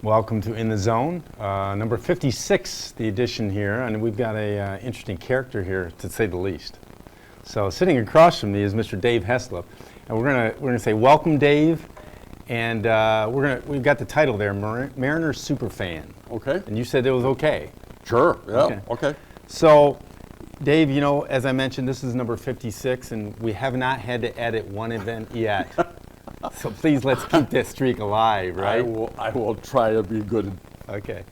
Welcome to In the Zone, number 56, the edition here, and we've got a interesting character here, to say the least. So sitting across from me is Mr. Dave Heaslip, and we're gonna say welcome, Dave, and we've got the title there, Mariners Superfan. Okay. And you said it was okay. Sure. Yeah. Okay. So, Dave, you know, as I mentioned, this is number 56, and we have not had to edit one event yet. So please, let's keep this streak alive, right? I will try to be good. Okay.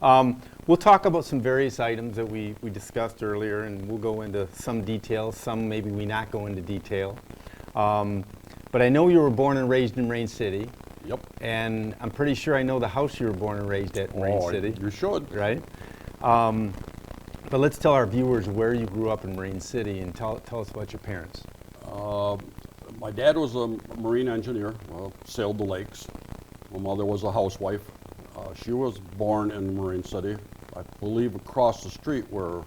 We'll talk about some various items that we discussed earlier, and we'll go into some details. Some maybe we not go into detail. But I know you were born and raised in Rain City. Yep. And I'm pretty sure I know the house you were born and raised at in Rain City. You should. Right? But let's tell our viewers where you grew up in Rain City, and tell us about your parents. My dad was a marine engineer, sailed the lakes. My mother was a housewife. She was born in Marine City, I believe right across the street from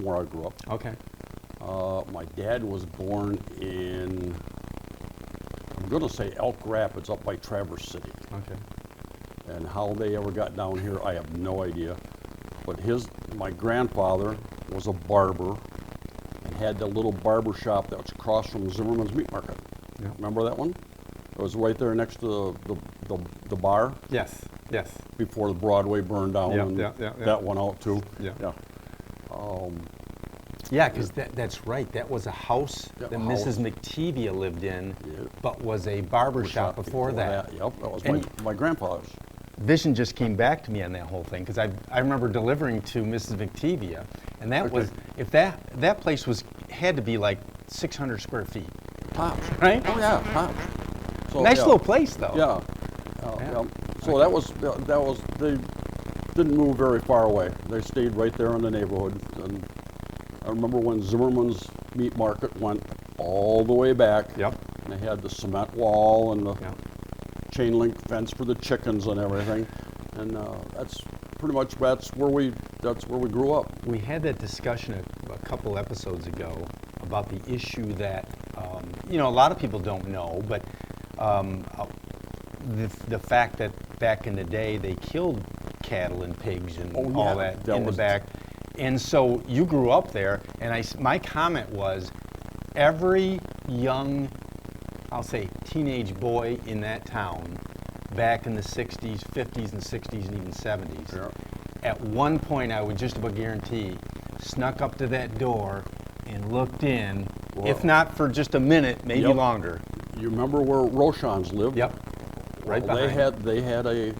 where I grew up. Okay. My dad was born in, I'm going to say Elk Rapids, up by Traverse City. Okay. And how they ever got down here, I have no idea. But my grandfather was a barber and had the little barber shop that was across from Zimmerman's Meat Market. Yeah. Remember that one? It was right there next to the bar. Yes. Yes. Before the Broadway burned down, and that went out too. Yeah. Yeah. Yeah, because that's right. That was a house that Mrs. McTevia lived in, but was a barber shop before that. Yep, that was my grandfather's. Vision just came back to me on that whole thing, because I remember delivering to Mrs. McTevia, and that was, if that place had to be like 600 square feet. Tops. Right? Oh yeah, tops. So, nice little place though. Yeah. So that was they didn't move very far away. They stayed right there in the neighborhood. And I remember when Zimmerman's Meat Market went all the way back. Yep. And they had the cement wall and the chain link fence for the chickens and everything. And that's pretty much where we grew up. We had that discussion a couple episodes ago about the issue that a lot of people don't know, but the fact that back in the day they killed cattle and pigs and all that in the back. And so you grew up there, and my comment was, every young, I'll say teenage boy in that town back in the 60s, 50s and 60s and even 70s, at one point I would just about guarantee snuck up to that door and looked in, if not for just a minute, maybe longer. You remember where Rochons lived? Yep. Right behind. They had a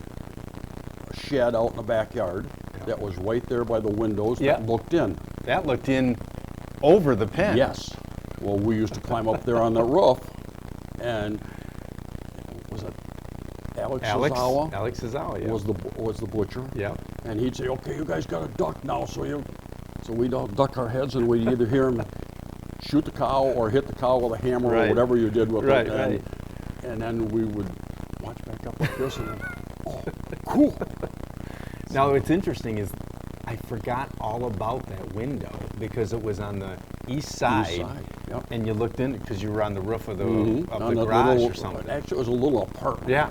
shed out in the backyard that was right there by the windows that looked in. That looked in over the pen. Yes. Well, we used to climb up there on the roof, and was it Alex Sazawa? Alex Sazawa, yeah. Was the butcher. Yeah. And he'd say, "Okay, you guys got to duck now." So we'd all duck our heads, and we'd either hear him shoot the cow or hit the cow with a hammer or whatever you did with it. Right. And then we would watch back up like this, and cool. Now, what's interesting is I forgot all about that window because it was on the east side. And you looked in because you were on the roof of the garage or something. Actually, it was a little apartment. Yeah.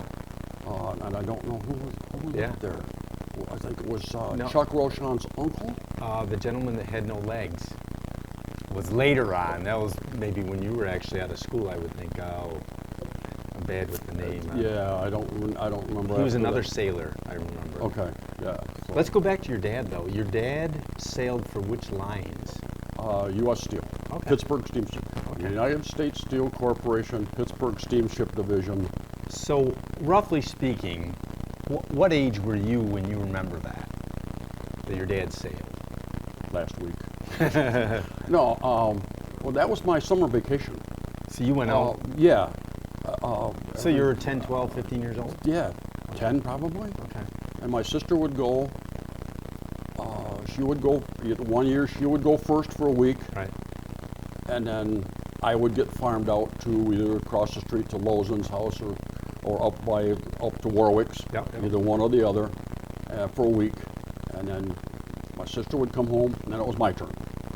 And I don't know who lived there. I think it was Chuck Rochon's uncle. The gentleman that had no legs was later on. That was maybe when you were actually out of school, I would think. Oh, I'm bad with the name. I don't remember. He was another sailor, I remember. Okay, yeah. So. Let's go back to your dad, though. Your dad sailed for which lines? U.S. Steel, Pittsburgh Steamship. United States Steel Corporation, Pittsburgh Steamship Division. So, roughly speaking, what age were you when you remember that your dad sailed? Last week. No, well, that was my summer vacation. So you went out? Yeah. So you were 10, 12, 15 years old? Yeah, 10 probably. Okay. And my sister would go. She would go, 1 year she would go first for a week. Right. And then I would get farmed out to either across the street to Lozen's house or up to Warwick's, either one or the other, for a week. And then my sister would come home, and then it was my turn.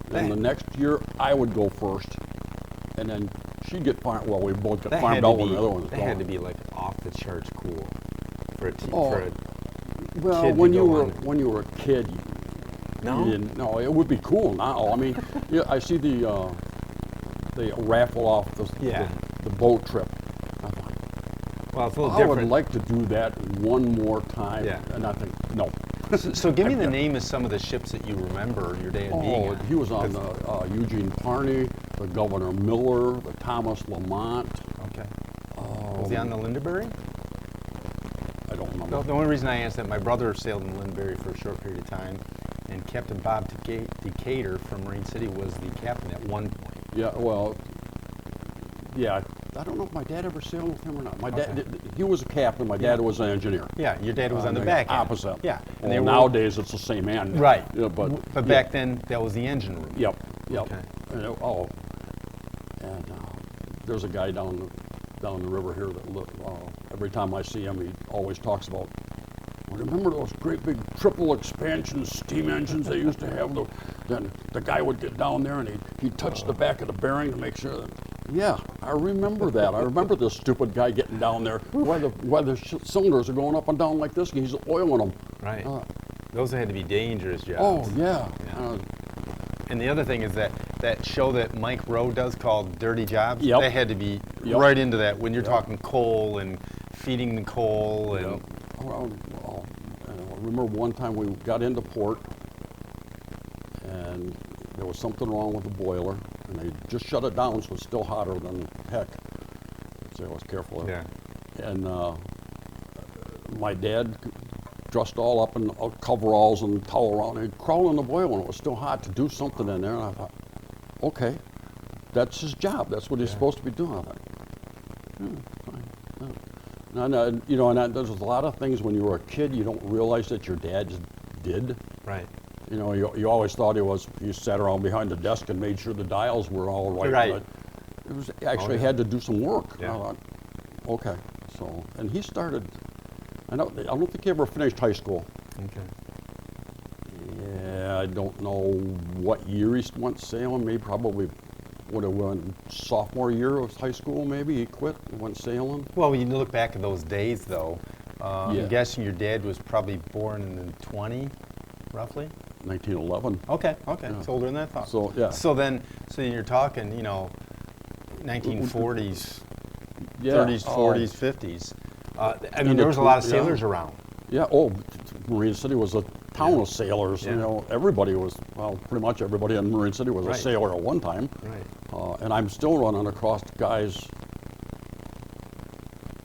Then the next year I would go first, and then she'd get farmed. Well, we both got farmed out when the other one was gone. That had to be like off the charts cool for a well, kid when to you go were on? when you were a kid, No? you didn't. No, it would be cool now. I mean, yeah, I see the they raffle off the boat trip. I thought, Well, it's a little I different. would like to do that one more time. Yeah. And I think no. So give me the name of some of the ships that you remember your dad being on. He was on the Eugene Parney, the Governor Miller, the Thomas Lamont. Okay. Was he on the Linderberry? I don't remember. The only reason I asked that, my brother sailed in Linderberry for a short period of time, and Captain Bob Decatur from Marine City was the captain at one point. Yeah, well, yeah, I don't know if my dad ever sailed with him or not. My dad, he was a captain. My dad was an engineer. Yeah, your dad was on the back end. Opposite. Yeah. And nowadays it's the same end. Right. Yeah, but back then that was the engine room. Yep. Okay. And, there's a guy down the river here that every time I see him, he always talks about. Remember those great big triple expansion steam engines they used to have? Then the guy would get down there and he'd touch the back of the bearing to make sure that. Yeah, I remember that. I remember this stupid guy getting down there while the cylinders are going up and down like this, and he's oiling them. Right. Those had to be dangerous jobs. Oh, yeah. And the other thing is that show that Mike Rowe does called Dirty Jobs, Yep. they had to be right into that when you're talking coal and feeding the coal. And I remember one time we got into port, and there was something wrong with the boiler, and they just shut it down, so it's still hotter than heck. So I was careful. Yeah. And my dad, dressed all up in coveralls and towel around, and he'd crawl in the boiler when it was still hot to do something in there. And I thought, okay, that's his job. That's what he's supposed to be doing. I thought, fine. And there's a lot of things when you were a kid you don't realize that your dad did. Right. You know, you always thought he sat around behind the desk and made sure the dials were all right. Right. But it was actually had to do some work. Yeah. I thought, okay. So, and he started, I don't think he ever finished high school. Okay. Yeah, I don't know what year he went sailing. Maybe probably would have went sophomore year of high school. Maybe he quit and went sailing. Well, when you look back at those days, though, I'm guessing your dad was probably born in 20, roughly. 1911. Okay. Yeah. It's older than I thought. So yeah. So you're talking, 1940s, Yeah. 30s, 40s, 50s. I mean, there was a lot of sailors around. Yeah. Oh, Marine City was a town of sailors. Yeah. You know, everybody was. Well, pretty much everybody in Marine City was a sailor at one time. Right. And I'm still running across guys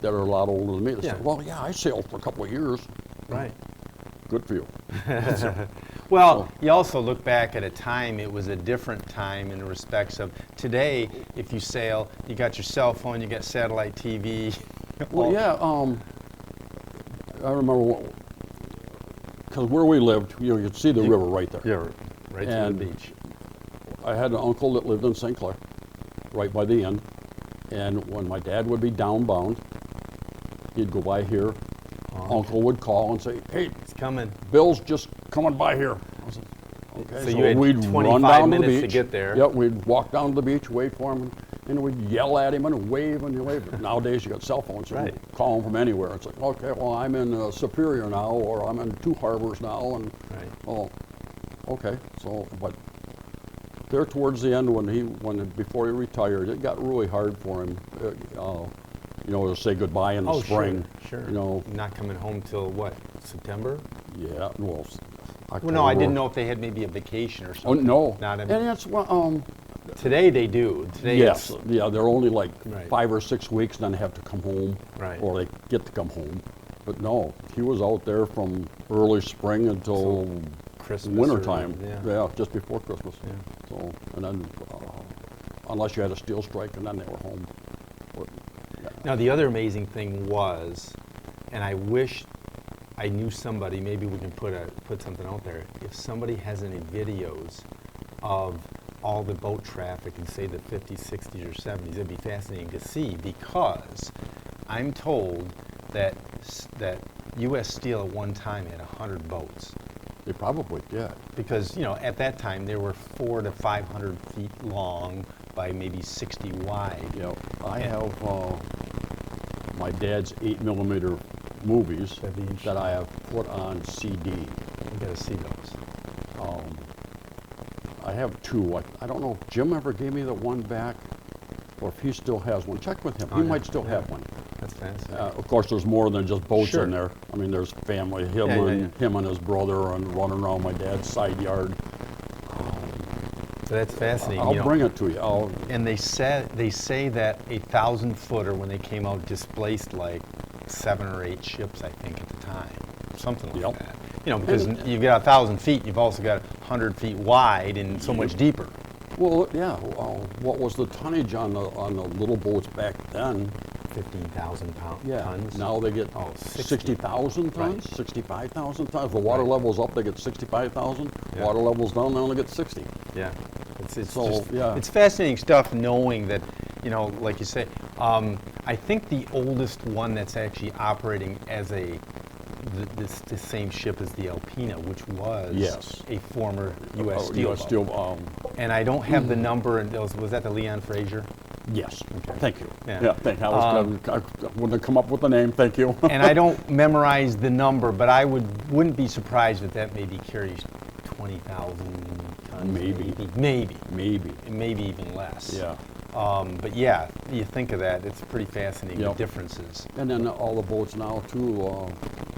that are a lot older than me. They say, well, yeah, I sailed for a couple of years. Right. Good for you. Well, you also look back at a time, it was a different time in the respects of today, if you sail, you got your cell phone, you got satellite TV. Well, yeah, I remember, because where we lived, you could see the river right there. Yeah, right to the beach. I had an uncle that lived in St. Clair, right by the end, and when my dad would be downbound, he'd go by here. Uncle would call and say, hey, it's coming. Bill's just coming by here. I said, okay. So you had we'd 25 run down minutes to the to beach. get there. Yep, we'd walk down to the beach, wait for him, and we'd yell at him and wave and wave. Nowadays you got cell phones, so you can call him from anywhere. It's like, okay, well, I'm in Superior now, or I'm in Two Harbors now, and okay. So, but there towards the end, before he retired, it got really hard for him. To say goodbye in the spring. Sure. Not coming home till what, September? Yeah, well, October. Well, no, I didn't know if they had maybe a vacation or something. Oh, no. Not and that's today they do. Today yes, they're only like 5 or 6 weeks, then they have to come home, or they get to come home. But no, he was out there from early spring until Christmas, wintertime. Just before Christmas. Yeah. So, and then unless you had a steel strike, and then they were home. Now, the other amazing thing was, and I wish I knew somebody, maybe we can put something out there, if somebody has any videos of all the boat traffic in, say, the 50s, 60s, or 70s, it'd be fascinating to see, because I'm told that U.S. Steel at one time had 100 boats. They probably did. Because, at that time, they were 400 to 500 feet long by maybe 60 wide. I have my dad's 8mm movies Bevish. that I have put on CD. You gotta see those. I have two. I don't know if Jim ever gave me the one back, or if he still has one. Check with him. Oh, He yeah. might still have one. That's fascinating. Of course, there's more than just boats Sure. in there. I mean, there's family, Yeah, yeah. him and his brother, and running around my dad's side yard. So that's fascinating. I'll you know. bring it to you. And they say that a 1,000-footer, when they came out, displaced like 7 or 8 ships, I think, at the time, something like Yep. that. You know, because you've got 1,000 feet, you've also got 100 feet wide and so much deeper. Well, yeah. What was the tonnage on the little boats back then? 15,000 Yeah. tons. Now they get 60. 60,000 tons, Right. 65,000 tons. If the water level's up, they get 65,000. Yeah. Water level's down, they only get 60. Yeah. It's So, just, yeah. it's fascinating stuff knowing that, you know, like you say, I think the oldest one that's actually operating as the same ship as the Alpina, which was Yes. a former U.S. steel U.S. boat. Steel. And I don't have the number, and was that the Leon Fraser? Yes. Thank you. Yeah. Thank you. I wouldn't have come up with the name. Thank you. And I don't memorize the number, but I wouldn't be surprised if that maybe carries 20,000 tons. Maybe. Maybe even less. Yeah. But yeah, you think of that, it's pretty fascinating, Yep. the differences. And then all the boats now too.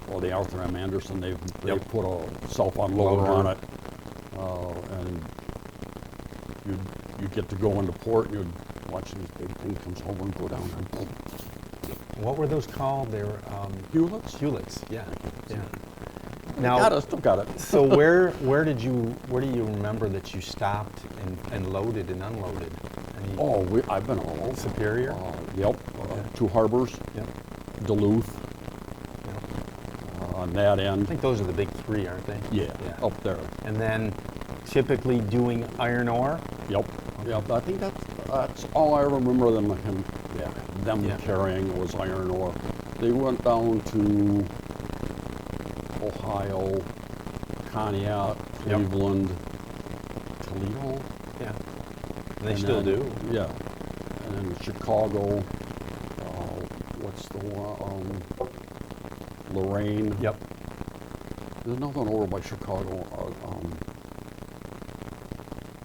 Well, the Arthur M. Anderson, they Yep. put a self-unloader on it, and you get to go into port and you watch this big thing comes over and go down there. What were those called? They were Hewlett's? Hewlett's, yeah. Still got it. So where do you remember that you stopped and loaded and unloaded? I've been all over. Superior? Yep. 2 harbors. Yep. Duluth. Yep. On that I end. think those are the big 3, aren't they? Yeah. Up there. And then typically doing iron ore? Yep. Yep. I think that's all I remember them carrying was iron ore. They went down to Ohio, Conneaut, Cleveland, Toledo. Yeah. And they still do? Yeah. And then Chicago, what's the one? Lorraine. Yep. There's nothing over by Chicago.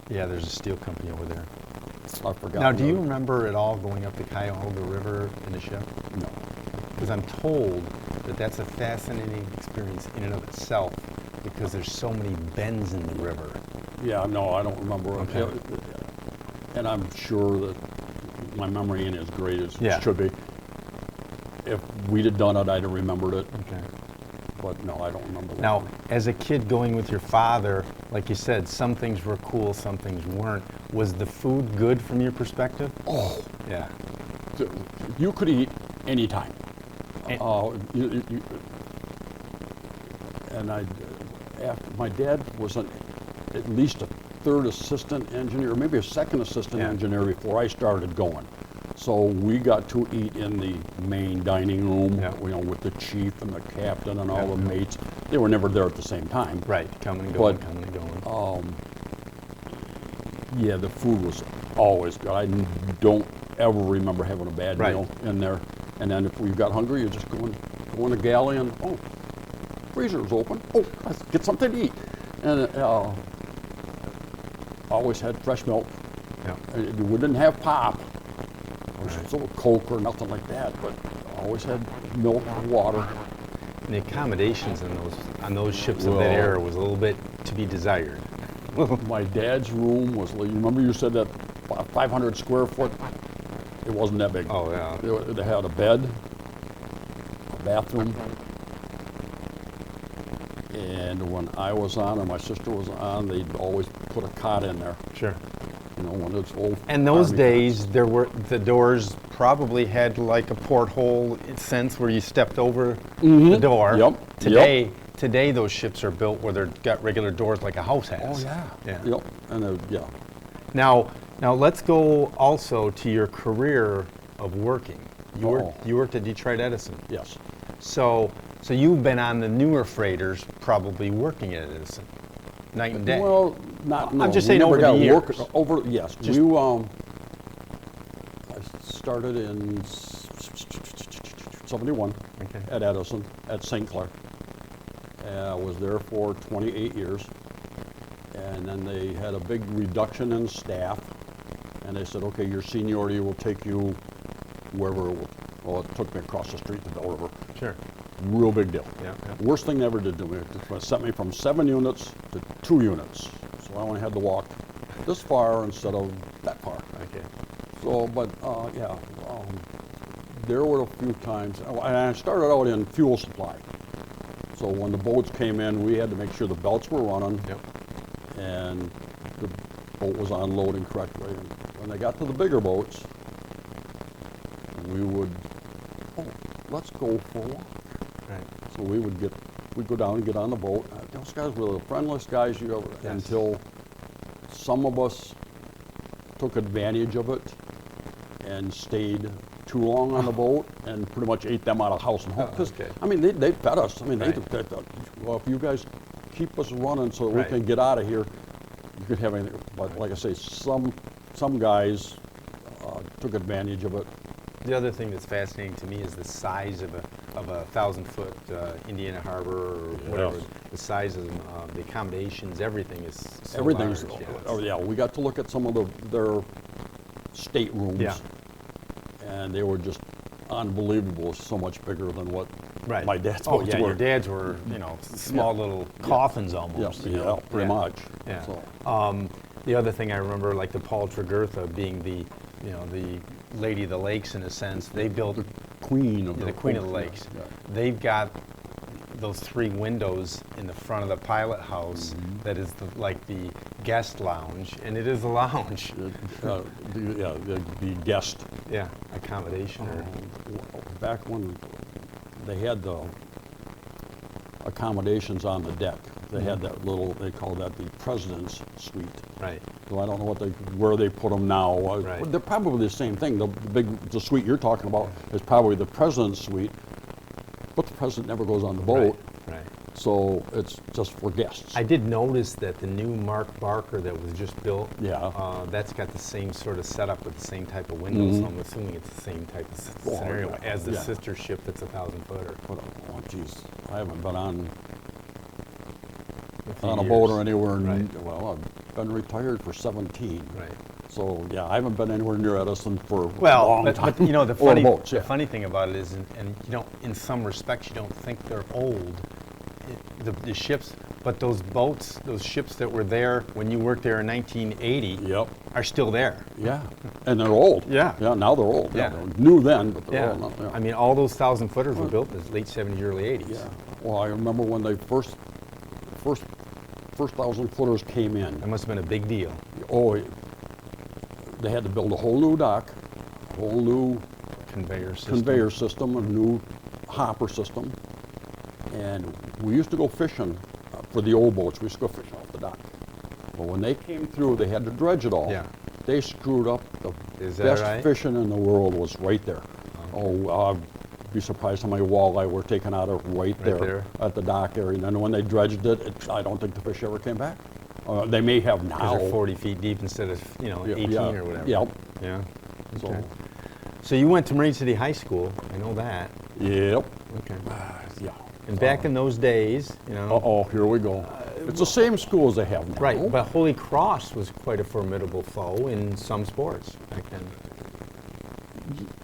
Yeah, there's a steel company over there. I forgot. Now, do you remember at all going up the Cuyahoga River in a ship? No. Because I'm told that that's a fascinating experience in and of itself because there's so many bends in the river. Yeah, no, I don't remember. Okay. And I'm sure that my memory ain't as great as Yeah. it should be. If we'd have done it, I'd have remembered it. Okay. But no, I don't remember that. Now, as a kid going with your father, like you said, some things were cool, some things weren't. Was the food good from your perspective? Oh, Yeah. you could eat anytime. And- After my dad was at least a 3rd assistant engineer, maybe a 2nd assistant Yeah. engineer before I started going. So we got to eat in the main dining room, Yeah. with the chief and the captain and all Yeah. the mates. They were never there at the same time. Right. Coming and going, But- coming and going. Yeah, the food was always good. I don't ever remember having a bad Right. meal in there. And then if we got hungry, you just go in the galley and, freezer's open. Oh, let's get something to eat. And always had fresh milk. Yeah. We didn't have pop. Right. So Coke or nothing like that, but always had milk and water. And the accommodations on those ships of that Well- era was a little bit to be desired. My dad's room was, you remember you said that 500 square foot? It wasn't that big. Oh, yeah. They had a bed, a bathroom, and when I was on or my sister was on, they'd always put a cot in there. Sure. One of those old. And those army days, the doors probably had like a porthole sense where you stepped over the door. Yep, Today, those ships are built where they've got regular doors like a house has. cots. Yeah. Yep. And yeah. Now let's go also to your career of working. You worked at Detroit Edison. Yes. So you've been on the newer freighters, probably working at Edison, night and day. Well, not. No, I'm just we saying never over got the work- years. Over yes. Just- I started in 71 Okay. at Edison, at St. Clair. I was there for 28 years. And then they had a big reduction in staff. And they said, okay, your seniority will take you wherever it will. Well, it took me across the street to Bell River. Sure. Real big deal. Yeah, yeah. Worst thing they ever did to me. It sent me from 7 units to 2 units. So I only had to walk this far instead of that far. Okay. So, but yeah, there were a few times, and I started out in fuel supply. So when the boats came in, we had to make sure the belts were running. Yep. And the boat was unloading correctly. And when they got to the bigger boats, we would, let's go for a walk. Right. So we'd go down and get on the boat. Those guys were the friendliest guys you ever, Yes. until some of us took advantage of it and stayed too long on the boat and pretty much ate them out of house and home. 'Cause, okay. I mean, they fed us. I mean, Right. they well, if you guys keep us running so that Right. we can get out of here, you could have anything. But like I say, some guys took advantage of it. The other thing that's fascinating to me is the size of a 1,000-foot Indiana Harbor or whatever. Yes. The size of them, the accommodations, everything is so Everything's. large. Yeah, Oh yeah, we got to look at some of their staterooms. Yeah. And they were just unbelievable, so much bigger than what Right. my dad's Oh boats yeah, were. your dad's were, small little coffins almost. Yeah, you know? pretty much. Yeah. So, The other thing I remember, like the Paul Tregurtha being the lady of the lakes in a sense. They built queen of the Queen of the boats, Lakes. yeah. They've got those 3 windows in the front of the pilot house that is like the guest lounge, and it is a lounge. The guest. Yeah, accommodation. Or, Back when they had the accommodations on the deck, they had that little, they called that the president's suite. right. So I don't know where they put them now. Right. They're probably the same thing. The suite you're talking about is probably the president's suite, but the president never goes on the boat, Right. so it's just for guests. I did notice that the new Mark Barker that was just built, Yeah. that's got the same sort of setup with the same type of windows, so I'm assuming it's the same type of scenario yeah. as the Yeah. sister ship that's 1,000-footer. But, oh, geez, I haven't been on few a years. boat or anywhere. Right. Well, I've been retired for 17. Right. So yeah, I haven't been anywhere near Edison for a Well, long but time. the Or funny, boats, yeah. the funny thing about it is, and in some respects, you don't think they're old, the ships, but those boats, those ships that were there when you worked there in 1980, Yep. are still there. Yeah, and they're old. Yeah. Yeah, now they're old. Yeah. They're new then, but they're Yeah. old now. Yeah. I mean, all those 1,000-footers were built in the late 70s, early 80s. Yeah. Well, I remember when they first 1,000-footers came in. That must have been a big deal. Oh, they had to build a whole new dock, a whole new Conveyor system. a new hopper system, and we used to go fishing for the old boats. We used to go fishing off the dock. But when they came through, they had to dredge it all. Yeah. They screwed up. The Is that best right? fishing in the world was right there. I'd be surprised how many walleye were taken out of right there at the dock area. And then when they dredged it, I don't think the fish ever came back. They may have now. Because they're 40 feet deep instead of 18 yeah. or whatever. Yep. Yeah. So, Okay. So you went to Marine City High School. I know that. yep. Okay. Yeah. And back in those days, Uh-oh, here we go. It's the same school as they have now. right? But Holy Cross was quite a formidable foe in some sports back then.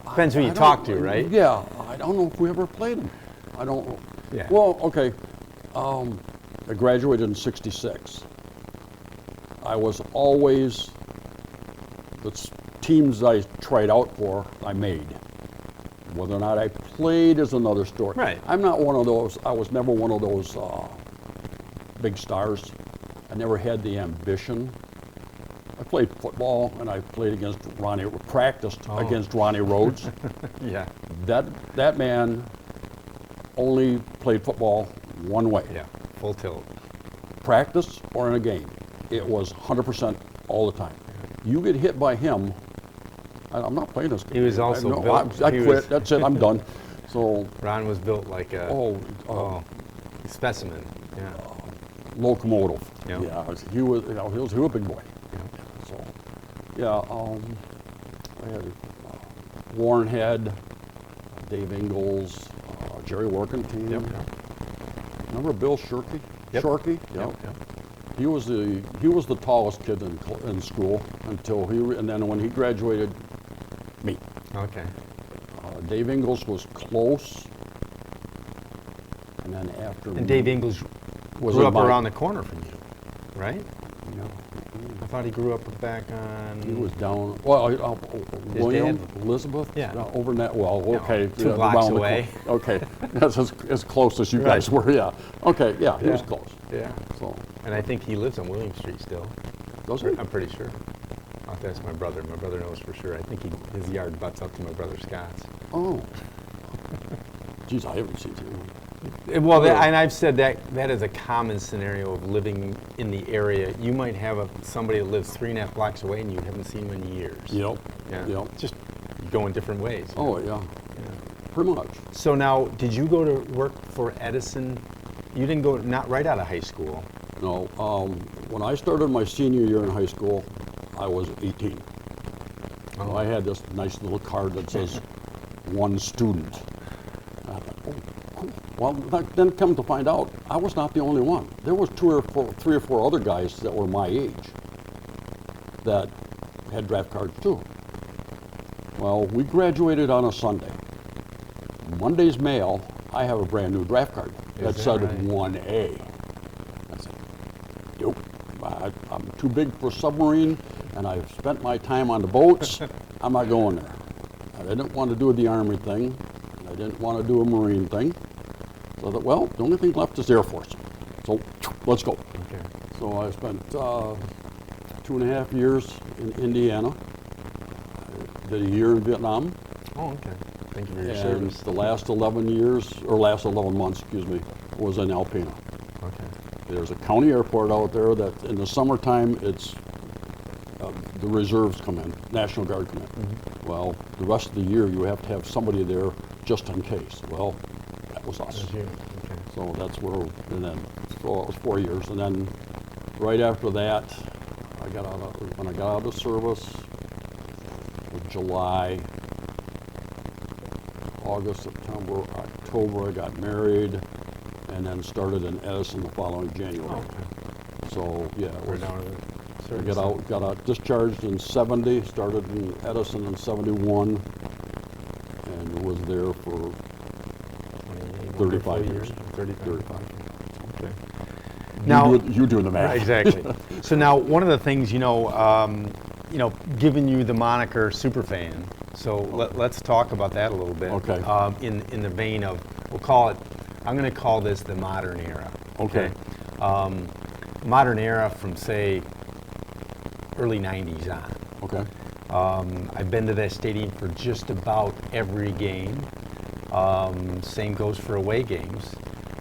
Depends who you I talk don't- to, right? Yeah, I don't know if we ever played them. I don't know. Yeah. Well, okay. I graduated in '66. I was always, the teams I tried out for, I made. Whether or not I played is another story. Right. I'm not one of those, I was never one of those big stars. I never had the ambition. I played football and I played against practiced against Ronnie Rhodes. Yeah. That man only played football one way. Yeah. Full tilt. Practice or in a game. It was 100% all the time. You get hit by him, I'm not playing this game. He was also No, built- I he quit. was- That's it. I'm done. So, Ron was built like a specimen. Yeah. locomotive. Yeah. Yeah. He was a big boy. So, yeah. I had Warren had Dave Ingalls, Jerry Workentine. Yep. Remember Bill Shorkey? Yep. Shorkey? Yep. He was the tallest kid in school until and then when he graduated, me. Okay. Dave Ingalls was close, and then after. And Dave Ingalls grew up around the corner from you, right? No. I thought he grew up back on. He was down. Well, William, Elizabeth. Yeah. Over in that. Well, okay. No, 2 blocks away. Okay, that's as close as you guys were. Yeah. Okay. Yeah, he was close. Yeah. So. And I think he lives on William Street still. Does he? I'm pretty sure. I'll have to ask my brother. My brother knows for sure. I think his yard butts up to my brother Scott's. Oh. Geez, I haven't seen him. Well, and I've said that is a common scenario of living in the area. You might have somebody that lives 3.5 blocks away and you haven't seen them in years. Yep. Yeah. Yep. Just going different ways. Oh, yeah. Pretty much. So now, did you go to work for Edison? You didn't go, not right out of high school. No. When I started my senior year in high school, I was 18. Oh. I had this nice little card that says, one student. I thought, oh, cool. Well, then come to find out, I was not the only one. There was 3 or 4 other guys that were my age that had draft cards too. Well, we graduated on a Sunday. Monday's mail, I have a brand new draft card that said 1A. I said, nope, I'm too big for a submarine, and I've spent my time on the boats. I'm not going there. I didn't want to do the Army thing. I didn't want to do a Marine thing. So I thought, well, the only thing left is Air Force. So let's go. Okay. So I spent 2.5 years in Indiana. I did a year in Vietnam. Oh, okay. Thank you for your And service. the last 11 months, excuse me, was in Alpena. Okay. There's a county airport out there that in the summertime, it's the reserves come in, National Guard come in. Mm-hmm. Well, the rest of the year, you have to have somebody there just in case. Well, that was us. Okay. So that's where, and then, so it was 4 years. And then right after that, when I got out of service, July, August, September, October, I got married, and then started in Edison the following January. Oh, okay. So, yeah, it was, I Service. got out, discharged in 70, started in Edison in 71, and was there for 35 years. 35. Okay. Now, you do the math. Right, exactly. So now, one of the things, giving you the moniker SuperFan. So let's talk about that a little bit. Okay. In the vein of, I'm going to call this the modern era. Okay. Modern era from, say, early 90s on. Okay. I've been to that stadium for just about every game. Same goes for away games.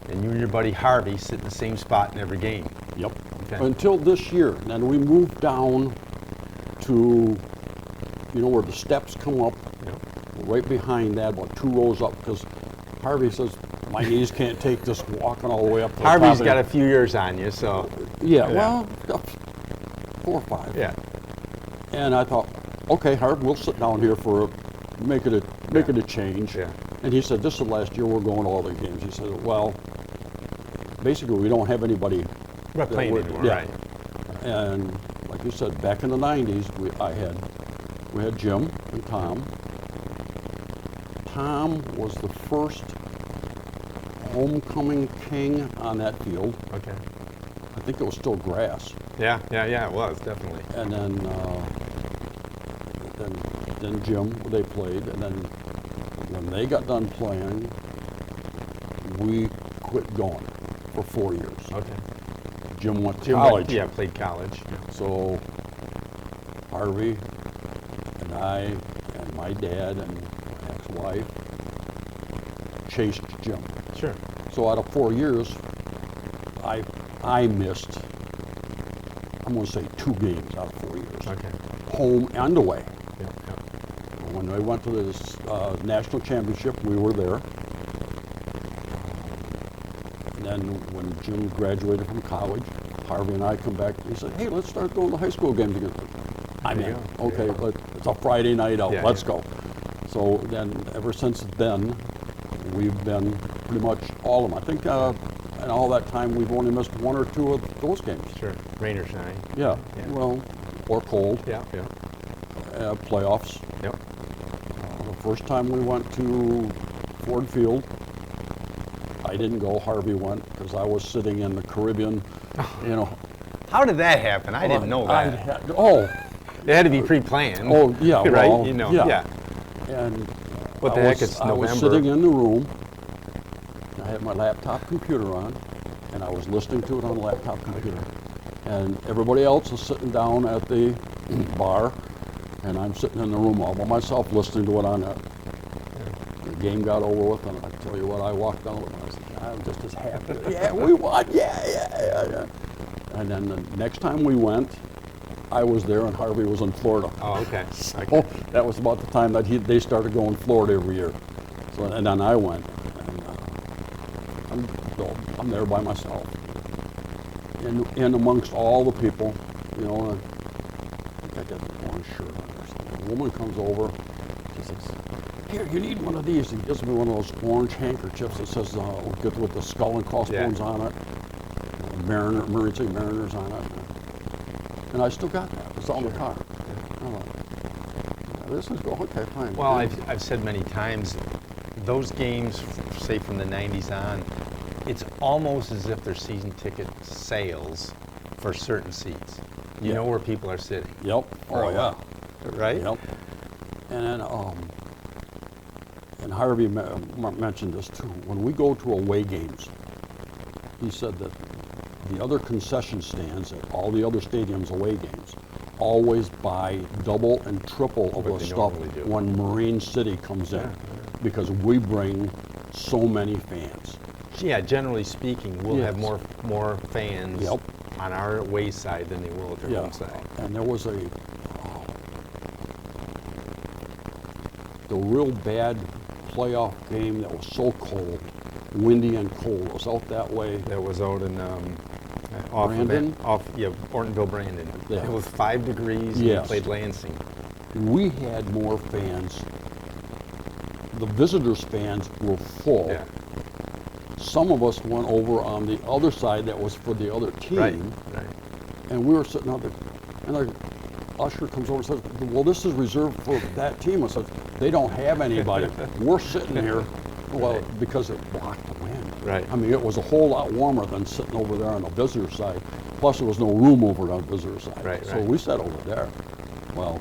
And you and your buddy Harvey sit in the same spot in every game. Yep. Okay. Until this year. Then we moved down to, where the steps come up. Yep. Right behind that, about 2 rows up, because Harvey says, my knees can't take this walking all the way up to the top. Harvey's got a few years on you, so. Yeah, well, 4 or 5. Yeah. And I thought, okay, Harvey, we'll sit down here for make it a change. Yeah. And he said, this is the last year we're going to all the games. He said, well, basically we don't have anybody. We're not playing anymore, yeah. right. And like you said, back in the 90s, we had Jim and Tom. Tom was the first homecoming king on that field. Okay. I think it was still grass. Yeah, it was, definitely. And then Jim, they played, and then when they got done playing, we quit going for 4 years. Okay. Jim went to college. Yeah, played college. So Harvey and I and my dad and my ex-wife chased Jim. Sure. So out of 4 years, I missed, I'm going to say 2 games out of 4 years. Okay. Home and away. Yeah. When they went to this national championship, we were there. And then when Jim graduated from college, Harvey and I come back, he said, hey, let's start going to high school games again. I'm in. Okay, it's a Friday night out, let's go. So then, ever since then, we've been pretty much all of them. I think in all that time, we've only missed one or two of those games. Sure. Rain or shine. Yeah. Well, or cold. Yeah. Playoffs. Yep. The first time we went to Ford Field, I didn't go. Harvey went because I was sitting in the Caribbean. You know. How did that happen? I didn't know that. It had to be pre-planned. Oh yeah. Right. Well, you know. Yeah. And what the heck? It's November. I was sitting in the room. I had my laptop computer on, and I was listening to it on the laptop computer. And everybody else was sitting down at the bar, and I'm sitting in the room all by myself listening to it on that. The game got over with, and I tell you what, I walked out and I said, I'm just as happy. Yeah, we won. Yeah. And then the next time we went, I was there, and Harvey was in Florida. Oh, okay. So that was about the time that they started going Florida every year. So and then I went. I'm there by myself, and amongst all the people, you know, I got an orange shirt on or something. A woman comes over, she says, "Here, you need one of these." He gives me one of those orange handkerchiefs that says, with the skull and crossbones on it, Marine City Mariners on it, and I still got that. It's on the car. This is going okay, fine. Well, I've said many times, those games, say from the 90s on, it's almost as if they're season ticket sales for certain seats. You know where people are sitting. Yep. Oh, yeah. Right? Yep. And then, and Harvey mentioned this too. When we go to away games, he said that the other concession stands at all the other stadiums away games always buy double and triple of the stuff when Marine City comes in, because we bring so many fans. Yeah, generally speaking, we'll have more fans on our away side than they will at their home side. And there was the real bad playoff game that was so cold, windy and cold. It was out that way. That was out in Brandon? Ortonville, Brandon. Yeah. It was 5 degrees and we played Lansing. We had more fans. The visitors' fans were full. Yeah. Some of us went over on the other side that was for the other team. Right. And we were sitting out there, and the usher comes over and says, "Well, this is reserved for that team." I said, "They don't have anybody. We're sitting here." Well, because it blocked the wind. Right. I mean, it was a whole lot warmer than sitting over there on the visitor side. Plus, there was no room over on the visitor side. Right. So we sat over there. Well,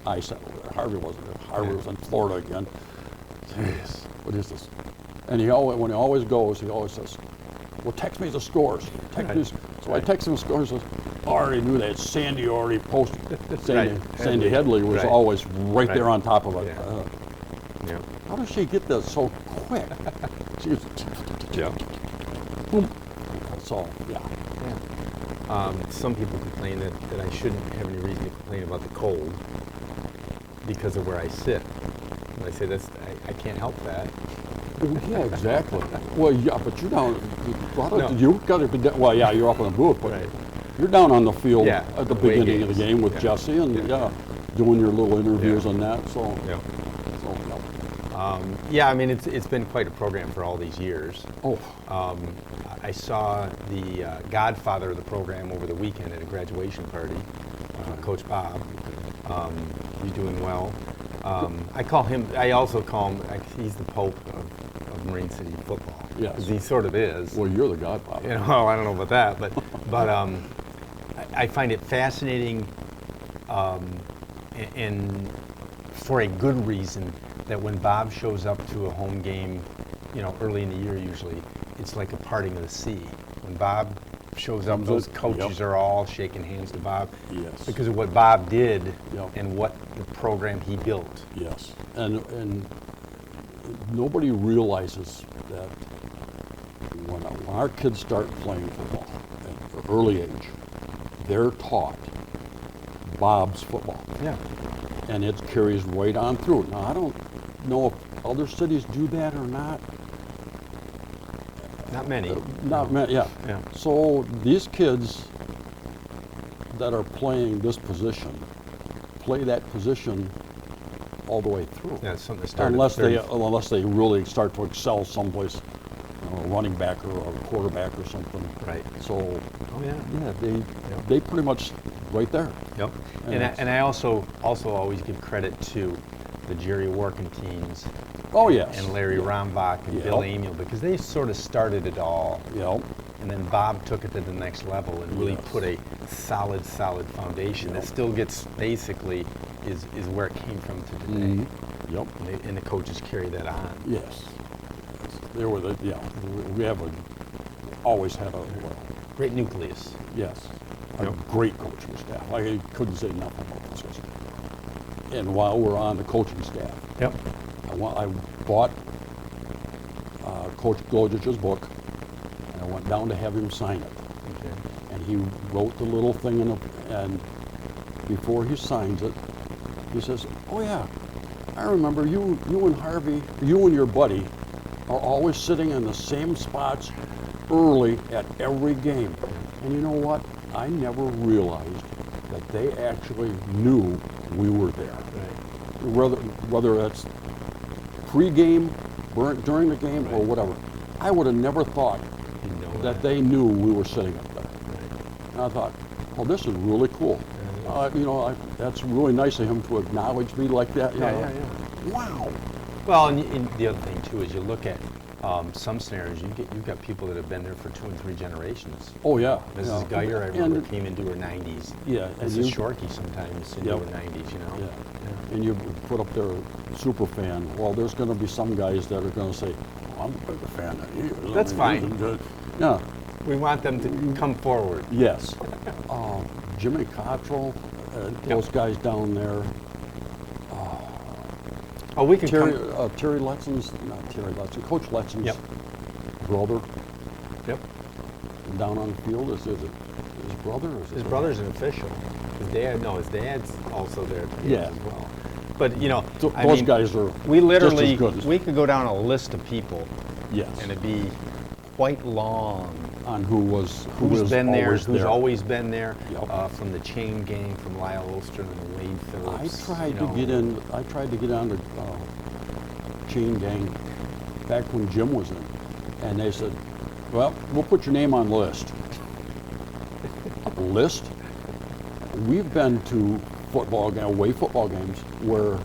I sat over there. Harvey wasn't there. Harvey was in Florida again. Jeez, what is this? And when he always goes, he always says, "Well, text me the scores." So I text him the scores. Says, "I already knew that. Sandy already posted." Sandy Headley was always right there on top of it. How does she get that so quick? She was, boom. So, some people complain that I shouldn't have any reason to complain about the cold because of where I sit. And I say I can't help that. Yeah, exactly. Well, yeah, but you're down. You got to be. Well, yeah, you're up in the booth, but you're down on the field at the beginning of the game with Jesse and doing your little interviews on that. So, I mean, it's been quite a program for all these years. I saw the godfather of the program over the weekend at a graduation party, Coach Bob. He's doing well. I also call him, he's the Pope of Marine City football. Yes. Because he sort of is. Well, you're the godfather. You know, I don't know about that, but I find it fascinating, and for a good reason, that when Bob shows up to a home game, early in the year usually, it's like a parting of the sea. When Bob shows up, those coaches are all shaking hands to Bob because of what Bob did and what the program he built. Yes, and nobody realizes that when our kids start playing football at an early age, they're taught Bob's football. Yeah. And it carries right on through. Now, I don't know if other cities do that or not. Not many. Not many, yeah. So these kids that are playing this position play that position all the way through. Yeah, it's something that started. Unless they really start to excel someplace, a running back or a quarterback or something. Right. So, yeah, they pretty much right there. Yep. And I also always give credit to the Jerry Warkentines. Oh yes. And Larry Rombach and Bill Amiel, because they sort of started it all. Yep. And then Bob took it to the next level and really put a solid foundation that still gets basically is where it came from to today. Yep. And the coaches carry that on. Yes. There were we have always had a great nucleus. Yes. A great coaching staff. I couldn't say nothing about this guys. And while we're on the coaching staff, I bought Coach Glogich's book, and I went down to have him sign it. Okay. And he wrote the little thing and before he signs it, he says, "Oh yeah, I remember you and Harvey, you and your buddy are always sitting in the same spots early at every game." And you know what? I never realized that they actually knew we were there. Right. Whether it's pre-game, during the game, or whatever. I would have never thought that they knew we were sitting up there. Right. And I thought, well, this is really cool. That's really nice of him to acknowledge me like that. Yeah. Wow. Well, and the other thing too is you look at some scenarios. You've got people that have been there for 2 and 3 generations. Oh yeah. Mrs. Geyer, I remember, came into her 90s. Yeah. Mrs. Shorkey sometimes into her 90s. Yeah. And you put up there SuperFan. Well, there's going to be some guys that are going to say, "I'm a bigger fan than you." That's fine. Yeah. We want them to come forward. Yes. Jimmy Cottrell, those guys down there. We can Terry Letzon's, not Terry Letzon, Coach Letzon's brother. Yep. Down on the field, is it his brother? Or is his brother's an official. His dad's also there as well. But those guys are we literally just as good as we could go down a list of people. Yes. And it'd be quite long on who's been there, always who's there. always been there, from the chain gang, from Lyle Olstrom and Wade Phillips. I tried to get on the chain gang back when Jim was in, and they said, "Well, we'll put your name on the list." List? We've been to away football games where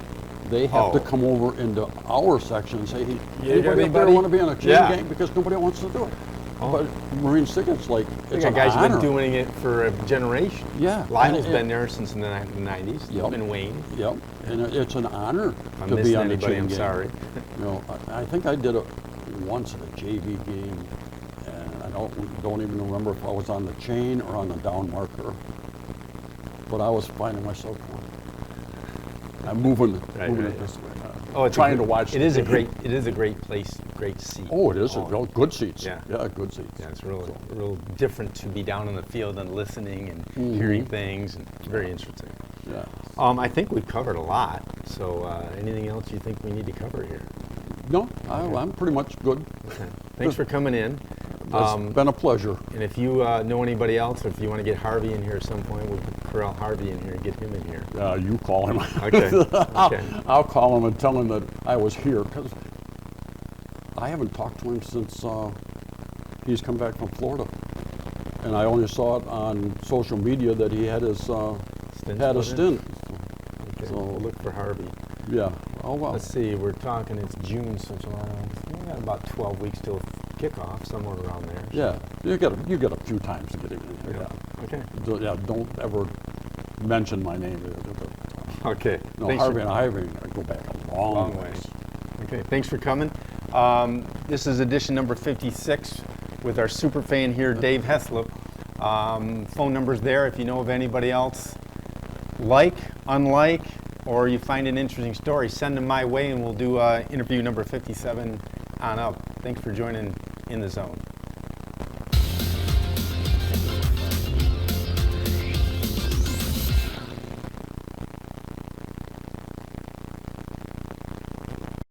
they have to come over into our section and say, "Hey, anybody up there want to be on a chain gang?" Because nobody wants to do it. But Marine Sticket's like, it's an guys honor. have been doing it for a generation. Yeah. Lyle's been there since the 90s. Yep. And Wayne. Yep. And it's an honor to be on the chain I'm gang. sorry. I think I did it once at a JV game, and I don't even remember if I was on the chain or on the down marker. But I was finding myself I'm moving it this way. It's trying to watch. It is a great place, great seat. Oh, it is good seats. Yeah, good seats. Yeah, it's real different to be down in the field and listening and hearing things, and it's very interesting. Yeah. I think we've covered a lot. So, anything else you think we need to cover here? No, I'm pretty much good. Okay. Thanks for coming in. It's been a pleasure. And if you know anybody else, or if you want to get Harvey in here at some point, we'll put Corral Harvey in here and get him in here. You call him. Okay. I'll call him and tell him that I was here, because I haven't talked to him since he's come back from Florida, and I only saw it on social media that he had his stint. Okay. So we'll look for Harvey. Yeah. Oh well. Let's see. We're talking. It's June, so we got about 12 weeks till kickoff, somewhere around there. Yeah. You get a few times to get him in here. Yeah. Okay. Don't ever mention my name. Okay. No, Harvey and I go back a long ways. Okay. Thanks for coming. This is edition number 56 with our SuperFan here, Dave Heaslip. Phone number's there if you know of anybody else. Unlike, or you find an interesting story, send them my way and we'll do interview number 57 on up. Thanks for joining In the Zone.